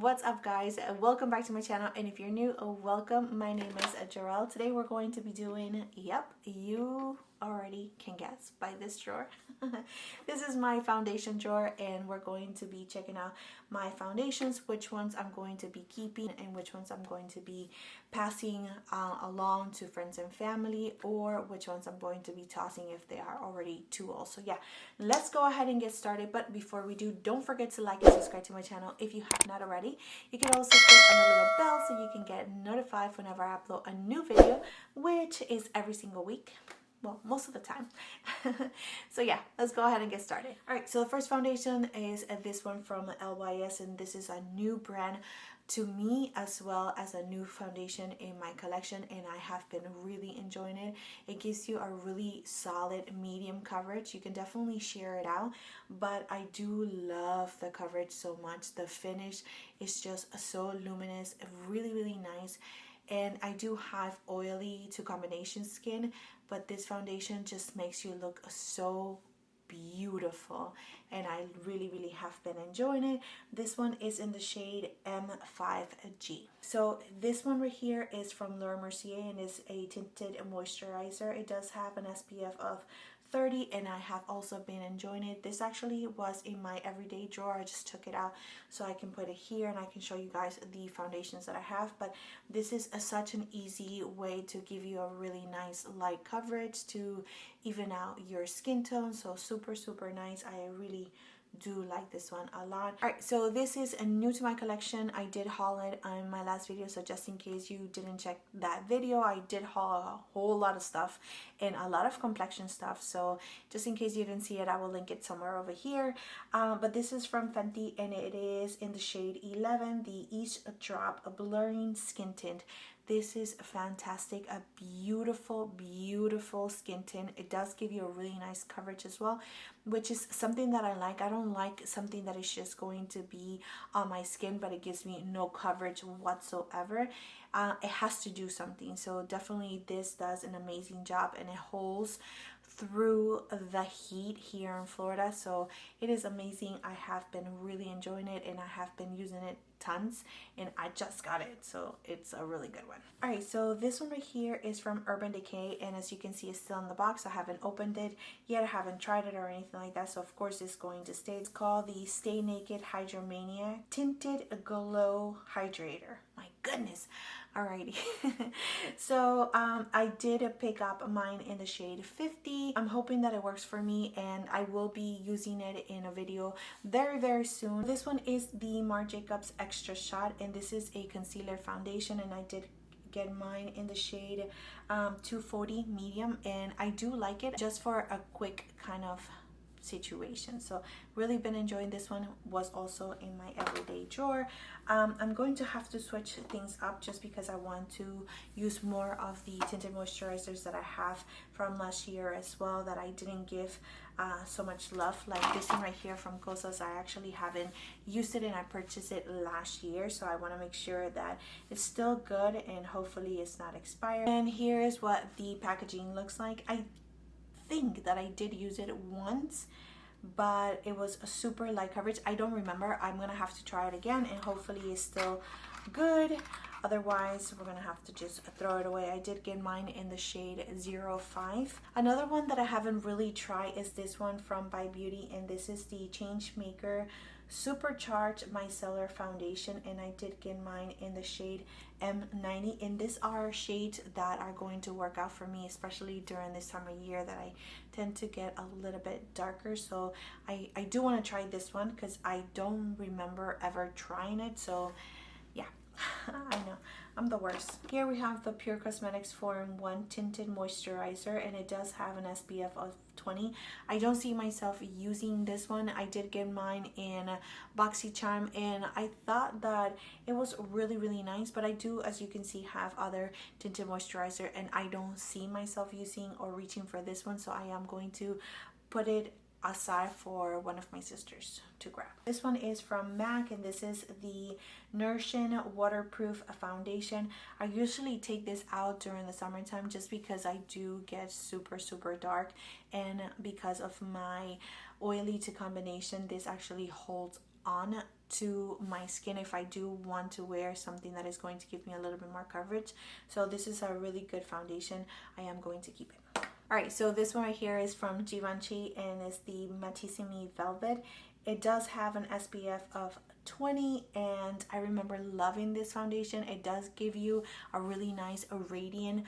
What's up, guys? Welcome back to my channel, and if you're new, welcome. My name is Gerel. Today we're going to be doing, you already can guess by this drawer. This is my foundation drawer, and we're going to be checking out my foundations, which ones I'm going to be keeping and which ones I'm going to be passing along to friends and family, or which ones I'm going to be tossing if they are already too old. So yeah, let's go ahead and get started. But before we do, don't forget to like and subscribe to my channel if you have not already. You can also click on the little bell so you can get notified whenever I upload a new video, which is every single week. Well, most of the time. So yeah, let's go ahead and get started. All right, so the first foundation is this one from LYS, and this is a new brand to me as well as a new foundation in my collection, and I have been really enjoying it. It gives you a really solid medium coverage. You can definitely share it out, but I do love the coverage so much. The finish is just so luminous, really nice. And I do have oily to combination skin, but this foundation just makes you look so beautiful, and I really have been enjoying it. This one is in the shade M5G. So this one right here is from Laura Mercier and is a tinted moisturizer. It does have an SPF of 30, and I have also been enjoying it. This actually was in my everyday drawer. I just took it out so I can put it here and I can show you guys the foundations that I have. But this is such an easy way to give you a really nice light coverage to even out your skin tone. So super nice. I really do like this one a lot. All right, so this is new to my collection. I did haul it on my last video, so just in case you didn't check that video, I did haul a whole lot of stuff and a lot of complexion stuff. So just in case you didn't see it, I will link it somewhere over here. But this is from Fenty, and it is in the shade 11, the Each Drop Blurring Skin Tint. This is fantastic, a beautiful skin tint. It does give you a really nice coverage as well, which is something that I like. I don't like something that is just going to be on my skin, but it gives me no coverage whatsoever. It has to do something. So definitely this does an amazing job, and it holds through the heat here in Florida. So it is amazing. I have been really enjoying it, and I have been using it tons, and I just got it, so it's a really good one. All right, so this one right here is from Urban Decay, and as you can see, it's still in the box. I haven't opened it yet. I haven't tried it or anything like that, so of course it's going to stay. It's called the Stay Naked Hydromania Tinted Glow Hydrator. My goodness. Alrighty. So I did pick up mine in the shade 50. I'm hoping that it works for me, and I will be using it in a video very soon. This one is the Marc Jacobs Extra Shot, and this is a concealer foundation, and I did get mine in the shade 240 medium, and I do like it just for a quick kind of situation. So really been enjoying this one. Was also in my everyday drawer. I'm going to have to switch things up just because I want to use more of the tinted moisturizers that I have from last year as well, that I didn't give so much love. Like this one right here from Kosas, I actually haven't used it, and I purchased it last year, so I want to make sure that it's still good and hopefully it's not expired. And here is what the packaging looks like. I think that I did use it once, but it was a super light coverage. I don't remember. I'm gonna have to try it again, and hopefully it's still good. Otherwise we're gonna have to just throw it away. I did get mine in the shade 05. Another one that I haven't really tried is this one from By Beauty, and this is the Changemaker Supercharged Micellar Foundation, and I did get mine in the shade M90, and these are shades that are going to work out for me, especially during this time of year that I tend to get a little bit darker. So I do want to try this one because I don't remember ever trying it. So yeah, I know I'm the worst. Here we have the Pure Cosmetics 4-in-1 Tinted Moisturizer, and it does have an SPF of 20. I don't see myself using this one. I did get mine in BoxyCharm, and I thought that it was really nice, but I do, as you can see, have other tinted moisturizer, and I don't see myself using or reaching for this one, so I am going to put it aside for one of my sisters to grab. This one is from MAC, and this is the Nourishing Waterproof Foundation. I usually take this out during the summertime just because I do get super dark, and because of my oily to combination, this actually holds on to my skin if I do want to wear something that is going to give me a little bit more coverage. So this is a really good foundation. I am going to keep it. Alright, so this one right here is from Givenchy and it's the Matissimi Velvet. It does have an SPF of 20 and I remember loving this foundation. It does give you a really nice radiant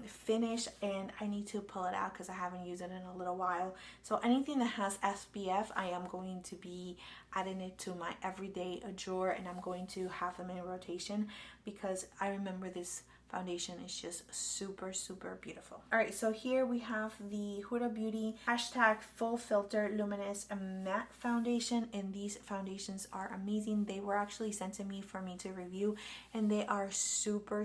finish, and I need to pull it out because I haven't used it in a little while. So anything that has SPF, I am going to be adding it to my everyday drawer, and I'm going to have them in rotation because I remember this foundation is just super beautiful. All right, so here we have the Huda Beauty hashtag full filter luminous matte foundation, and these foundations are amazing. They were actually sent to me for me to review, and they are super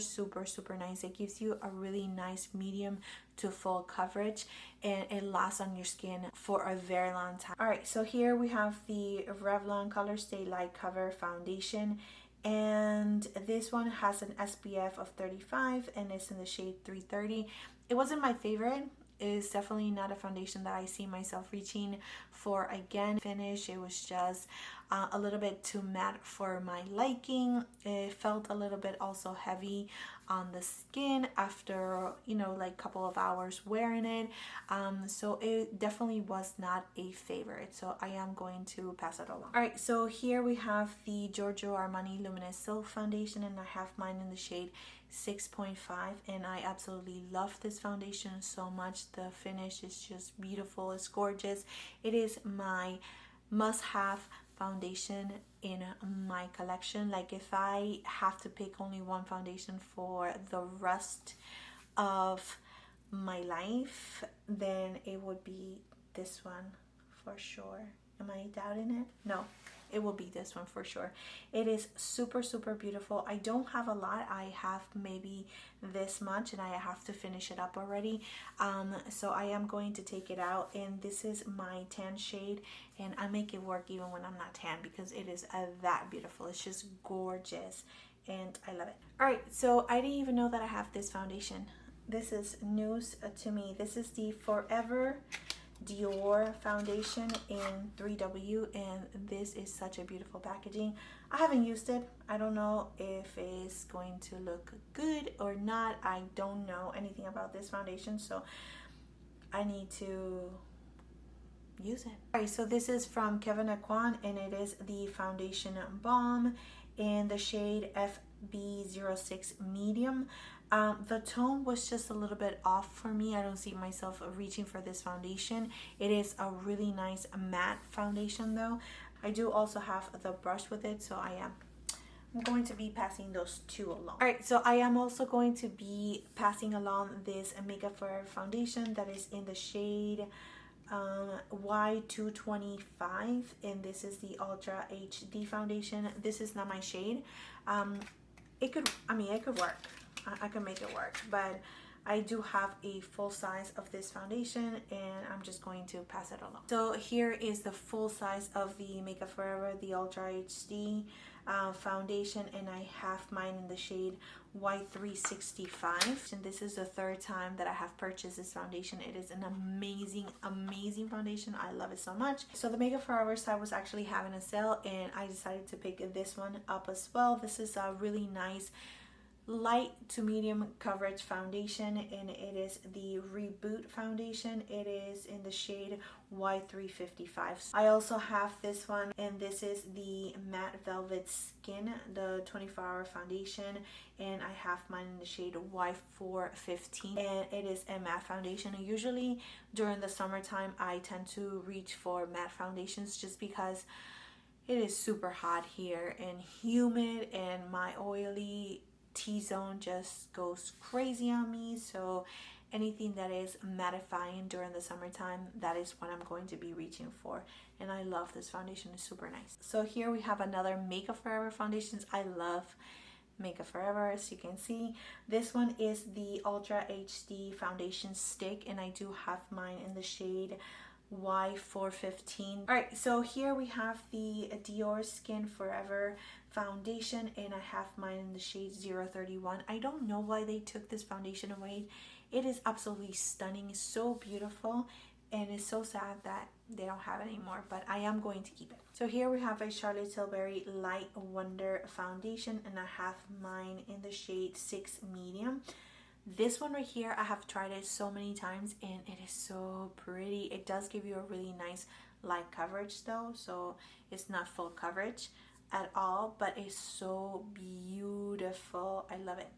nice. It gives you a really nice medium to full coverage, and it lasts on your skin for a very long time. All right, so here we have the Revlon Color Stay Light Cover foundation, and this one has an SPF of 35 and it's in the shade 330. It wasn't my favorite. It is definitely not a foundation that I see myself reaching for again. Finish, it was just a little bit too matte for my liking. It felt a little bit also heavy on the skin after, you know, like a couple of hours wearing it. So it definitely was not a favorite. So I am going to pass it along. All right, so here we have the Giorgio Armani Luminous Silk Foundation, and I have mine in the shade 6.5, and I absolutely love this foundation so much. The finish is just beautiful. It's gorgeous. It is my must-have foundation in my collection. Like if I have to pick only one foundation for the rest of my life, then it would be this one for sure. Am I doubting it? No, it will be this one for sure. It is super beautiful. I don't have a lot. I have maybe this much and I have to finish it up already. So I am going to take it out, and this is my tan shade, and I make it work even when I'm not tan because it is that beautiful. It's just gorgeous and I love it. All right, so I didn't even know that I have this foundation. This is news to me. This is the Forever Dior foundation in 3W, and this is such a beautiful packaging. I haven't used it. I don't know if it's going to look good or not. I don't know anything about this foundation, so I need to use it. Alright, so this is from Kevyn Aucoin, and it is the Foundation Balm in the shade FB06 Medium. The tone was just a little bit off for me. I don't see myself reaching for this foundation. It is a really nice matte foundation though. I do also have the brush with it, so I'm going to be passing those two along. Alright, so I am also going to be passing along this Makeup Forever foundation that is in the shade Y225, and this is the Ultra HD foundation. This is not my shade. It could work. I can make it work, but I do have a full size of this foundation, and I'm just going to pass it along. So here is the full size of the Makeup Forever, the Ultra HD foundation, and I have mine in the shade Y365. And this is the third time that I have purchased this foundation. It is an amazing foundation. I love it so much. So the Makeup Forever side was actually having a sale, and I decided to pick this one up as well. This is a really nice light to medium coverage foundation, and it is the Reboot foundation. It is in the shade Y355. I also have this one, and this is the Matte Velvet Skin, the 24-hour foundation, and I have mine in the shade Y415, and it is a matte foundation. And usually during the summertime I tend to reach for matte foundations just because it is super hot here and humid, and my oily T-zone just goes crazy on me. So anything that is mattifying during the summertime, that is what I'm going to be reaching for. And I love this foundation. It's super nice. So here we have another Makeup Forever foundations. I love Makeup Forever, as you can see. This one is the Ultra HD foundation stick, and I do have mine in the shade Y415. Alright, so here we have the Dior Skin Forever foundation, and I have mine in the shade 031. I don't know why they took this foundation away. It is absolutely stunning, so beautiful, and it's so sad that they don't have it anymore, but I am going to keep it. So here we have a Charlotte Tilbury Light Wonder foundation, and I have mine in the shade 6 medium. This one right here, I have tried it so many times and it is so pretty. It does give you a really nice light coverage though, so it's not full coverage at all, but it's so beautiful. I love it.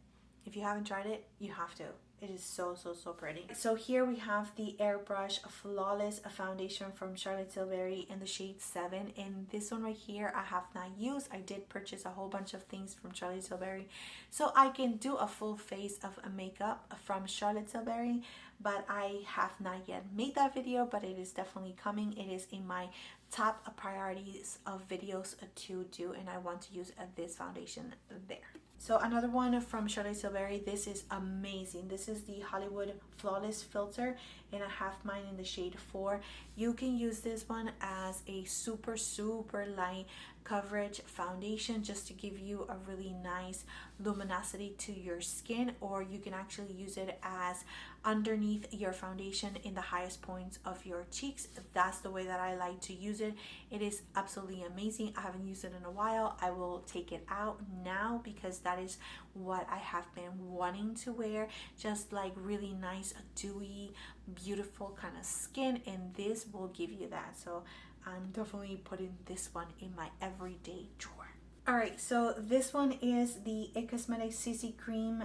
If you haven't tried it, you have to. It is so pretty. So here we have the Airbrush Flawless foundation from Charlotte Tilbury in the shade 7, and this one right here I have not used. I did purchase a whole bunch of things from Charlotte Tilbury so I can do a full face of a makeup from Charlotte Tilbury, but I have not yet made that video, but it is definitely coming. It is in my top priorities of videos to do, and I want to use this foundation there. So another one from Charlotte Tilbury, this is amazing. This is the Hollywood Flawless Filter, and I have mine in the shade 4. You can use this one as a super light coverage foundation just to give you a really nice luminosity to your skin, or you can actually use it as underneath your foundation in the highest points of your cheeks. That's the way that I like to use it. It is absolutely amazing. I haven't used it in a while. I will take it out now because that is what I have been wanting to wear, just like really nice dewy beautiful kind of skin, and this will give you that. So I'm definitely putting this one in my everyday drawer. Alright, so this one is the It Cosmetics CC Cream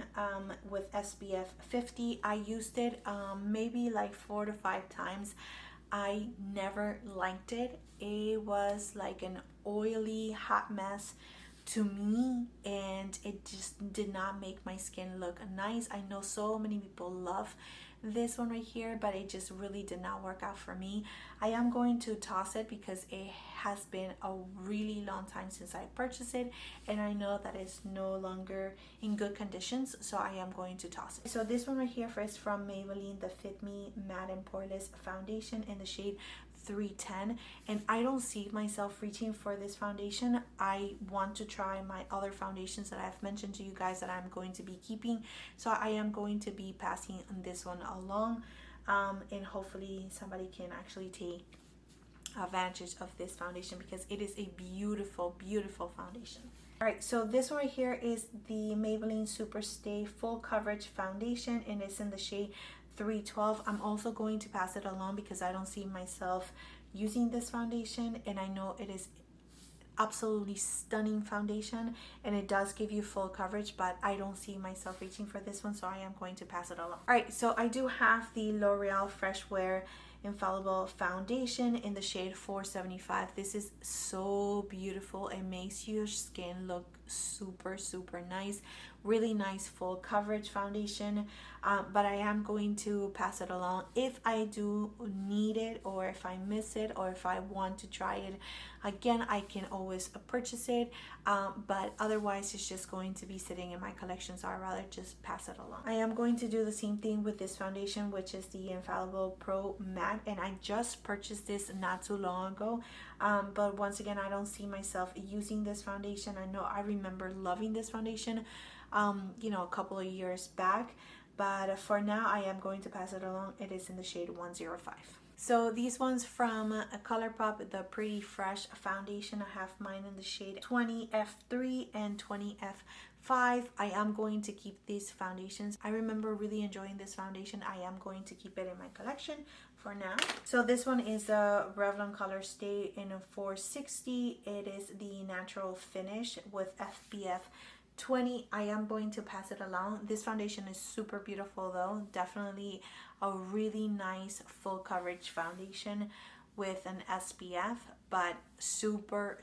with SPF 50. I used it maybe like 4 to 5 times. I never liked it. It was like an oily hot mess to me, and it just did not make my skin look nice. I know so many people love this one right here, but it just really did not work out for me. I am going to toss it because it has been a really long time since I purchased it, and I know that it's no longer in good conditions, so I am going to toss it. So this one right here is from Maybelline, the Fit Me Matte and Poreless Foundation in the shade 310, and I don't see myself reaching for this foundation. I want to try my other foundations that I've mentioned to you guys that I'm going to be keeping, so I am going to be passing this one along, and hopefully somebody can actually take advantage of this foundation because it is a beautiful foundation. Alright, so this one right here is the Maybelline Superstay Full Coverage Foundation, and it's in the shade 312. I'm also going to pass it along because I don't see myself using this foundation, and I know it is absolutely stunning foundation and it does give you full coverage, but I don't see myself reaching for this one, so I am going to pass it along. Alright, so I do have the L'Oreal Fresh Wear Infallible Foundation in the shade 475. This is so beautiful. It makes your skin look super nice. Really nice full coverage foundation, but I am going to pass it along if I do need it, or if I miss it, or if I want to try it again. I can always purchase it, but otherwise it's just going to be sitting in my collection, so I'd rather just pass it along. I am going to do the same thing with this foundation, which is the Infallible Pro Matte, and I just purchased this not too long ago, but once again I don't see myself using this foundation. I know I remember loving this foundation you know, a couple of years back, but for now I am going to pass it along. It is in the shade 105. So these ones from ColourPop, the Pretty Fresh Foundation, I have mine in the shade 20F3 and 20F5. I am going to keep these foundations. I remember really enjoying this foundation. I am going to keep it in my collection for now. So this one is the Revlon Color Stay in a 460. It is the natural finish with SPF 20. I am going to pass it along. This foundation is super beautiful though. Definitely a really nice full coverage foundation with an SPF, but super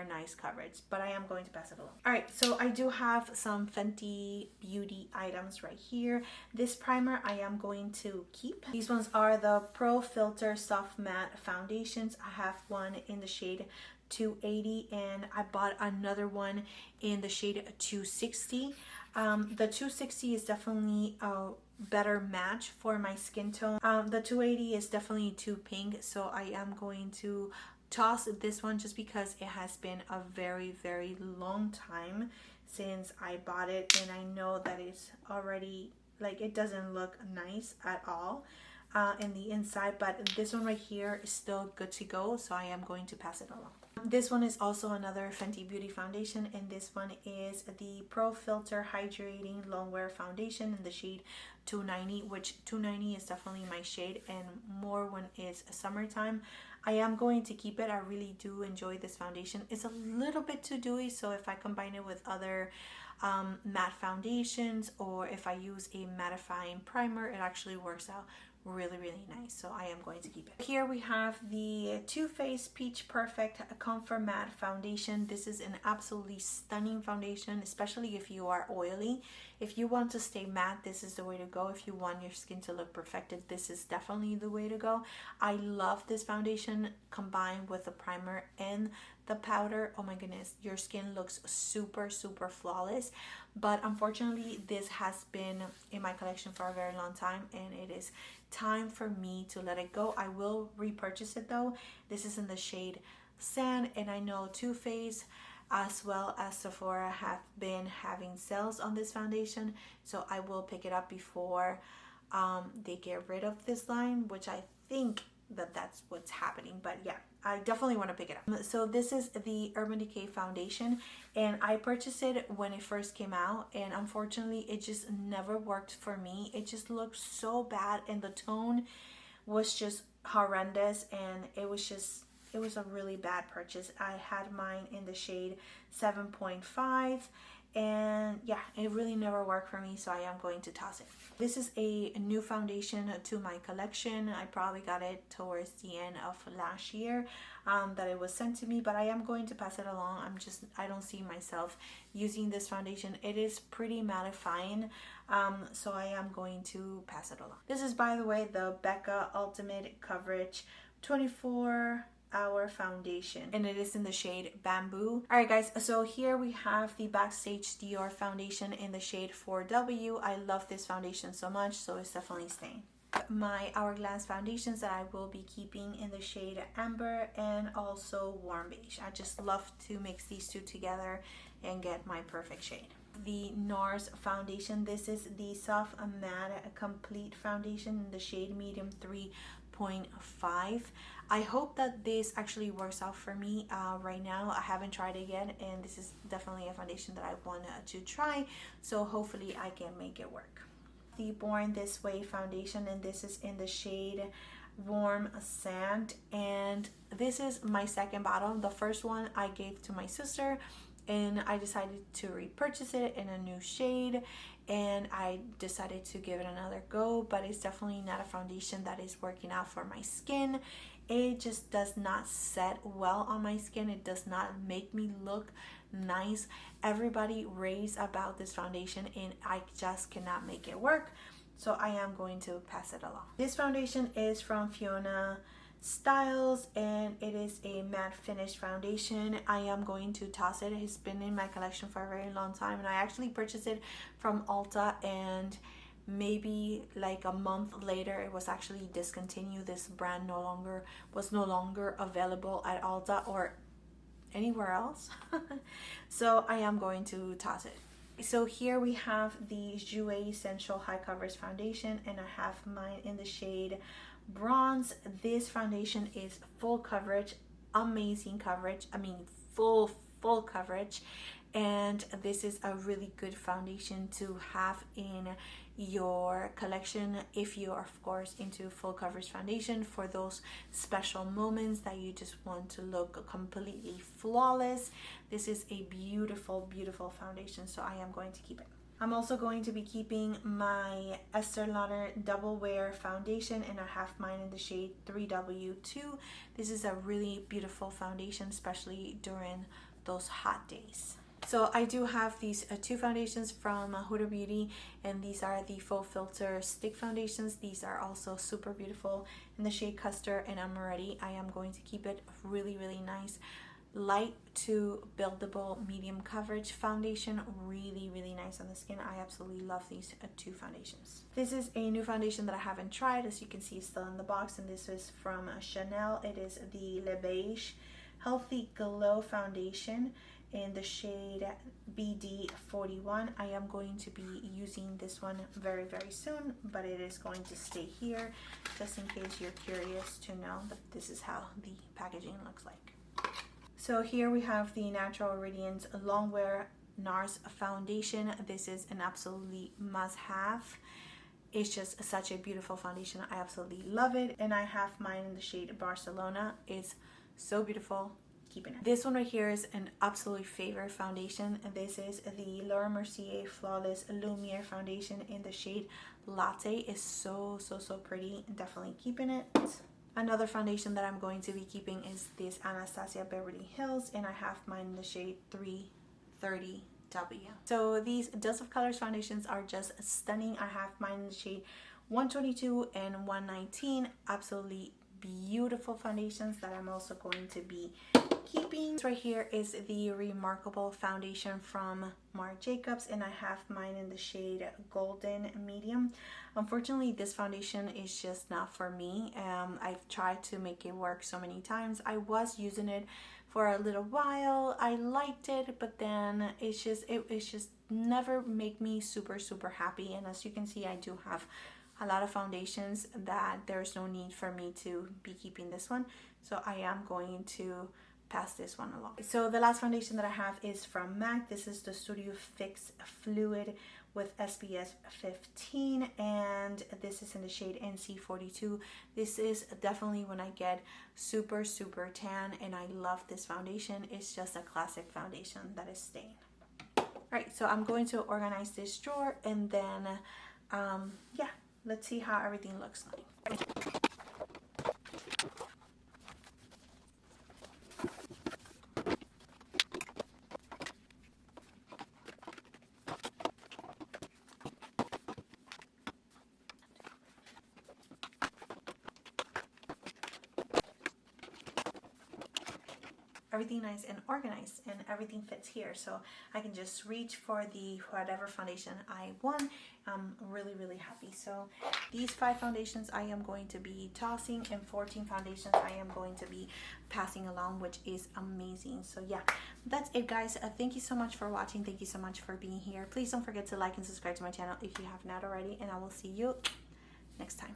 nice coverage, but I am going to pass it along. Alright, so I do have some Fenty Beauty items right here. This primer I am going to keep. These ones are the Pro Filter Soft Matte Foundations. I have one in the shade 280 and I bought another one in the shade 260. The 260 is definitely a better match for my skin tone. The 280 is definitely too pink, so I am going to toss this one just because it has been a very long time since I bought it, and I know that it's already, like, it doesn't look nice at all. in the inside, but this one right here is still good to go, so I am going to pass it along. This one is also another Fenty Beauty foundation, and this one is the Pro Filter Hydrating Longwear Foundation in the shade 290, which 290 is definitely my shade, and more when it's summertime. I am going to keep it. I really do enjoy this foundation. It's a little bit too dewy, so if I combine it with other matte foundations, or if I use a mattifying primer, it actually works out really nice, so I am going to keep it. Here we have the Too Faced Peach Perfect Comfort Matte Foundation. This is an absolutely stunning foundation, especially if you are oily. If you want to stay matte, this is the way to go. If you want your skin to look perfected, this is definitely the way to go. I love this foundation combined with the primer and the powder. Oh my goodness, your skin looks super flawless. But unfortunately, this has been in my collection for a very long time, and it is time for me to let it go. I will repurchase it though. This is in the shade Sand, and I know Too Faced as well as Sephora have been having sales on this foundation, so I will pick it up before they get rid of this line, which I think that's what's happening. But yeah, I definitely want to pick it up. So this is the Urban Decay foundation, and I purchased it when it first came out, and unfortunately it just never worked for me. It just looked so bad, and the tone was just horrendous, and it was a really bad purchase. I had mine in the shade 7.5, and yeah, it really never worked for me, so I am going to toss it. This is a new foundation to my collection. I probably got it towards the end of last year that it was sent to me, but I am going to pass it along. I don't see myself using this foundation. It is pretty mattifying, so I am going to pass it along. This is, by the way, the Becca Ultimate Coverage 24-hour foundation, and it is in the shade Bamboo. All right guys, so here we have the Backstage Dior foundation in the shade 4W. I love this foundation so much, so it's definitely staying. My Hourglass foundations that I will be keeping in the shade Amber and also Warm Beige. I just love to mix these two together and get my perfect shade. The NARS foundation, this is the Soft Matte Complete foundation in the shade Medium 3.5. I hope that this actually works out for me right now. I haven't tried it yet, and this is definitely a foundation that I want to try, so hopefully I can make it work. The Born This Way foundation, and this is in the shade Warm Sand, and this is my second bottle. The first one I gave to my sister, and I decided to repurchase it in a new shade, and I decided to give it another go, but it's definitely not a foundation that is working out for my skin. It just does not set well on my skin. It does not make me look nice. Everybody raves about this foundation, and I just cannot make it work, so I am going to pass it along. This foundation is from Fiona Styles, and it is a matte finish foundation. I am going to toss it. It's been in my collection for a very long time, and I actually purchased it from Ulta, and maybe like a month later it was actually discontinued. This brand was no longer available at Ulta or anywhere else. So I am going to toss it. So here we have the Jouer Essential High Coverage Foundation, and I have mine in the shade Bronze. This foundation is full coverage, amazing coverage. I mean full coverage, and this is a really good foundation to have in your collection if you are of course into full coverage foundation for those special moments that you just want to look completely flawless. This is a beautiful foundation, so I am going to keep it. I'm also going to be keeping my Estee Lauder Double Wear foundation, and I have mine in the shade 3W2. This is a really beautiful foundation, especially during those hot days. So I do have these two foundations from Huda Beauty, and these are the Faux Filter Stick Foundations. These are also super beautiful in the shade Custard, and I'm ready. I am going to keep it really nice. Light to buildable medium coverage foundation, really nice on the skin. I absolutely love these two foundations. This is a new foundation that I haven't tried. As you can see, it's still in the box, and this is from Chanel. It is the Le Beige Healthy Glow foundation, in the shade BD41. I am going to be using this one very soon, but it is going to stay here just in case you're curious to know that this is how the packaging looks like. So here we have the Natural Radiance Longwear NARS foundation. This is an absolutely must-have. It's just such a beautiful foundation. I absolutely love it, and I have mine in the shade Barcelona. It's so beautiful. Keeping it. This one right here is an absolute favorite foundation, and this is the Laura Mercier Flawless Lumiere foundation in the shade Latte. It's so pretty, and definitely keeping it. Another foundation that I'm going to be keeping is this Anastasia Beverly Hills, and I have mine in the shade 330W. So these Dust of Colors foundations are just stunning. I have mine in the shade 122 and 119. Absolutely beautiful foundations that I'm also going to be keeping. This right here is the Remarkable foundation from Marc Jacobs, and I have mine in the shade Golden Medium. Unfortunately, this foundation is just not for me. I've tried to make it work so many times. I was using it for a little while. I liked it, but then it's just never make me super happy. And as you can see, I do have a lot of foundations that there's no need for me to be keeping this one, so I am going to pass this one along. So the last foundation that I have is from MAC. This is the Studio Fix Fluid with SPF 15, and this is in the shade NC42. This is definitely when I get super tan, and I love this foundation. It's just a classic foundation that is staying. All right, so I'm going to organize this drawer, and then yeah, let's see how everything looks like. Everything nice and organized, and everything fits here, so I can just reach for the whatever foundation I want. I'm really happy. So these 5 foundations I am going to be tossing, and 14 foundations I am going to be passing along, which is amazing. So yeah, that's it, guys. Thank you so much for watching. Thank you so much for being here. Please don't forget to like and subscribe to my channel if you have not already, and I will see you next time.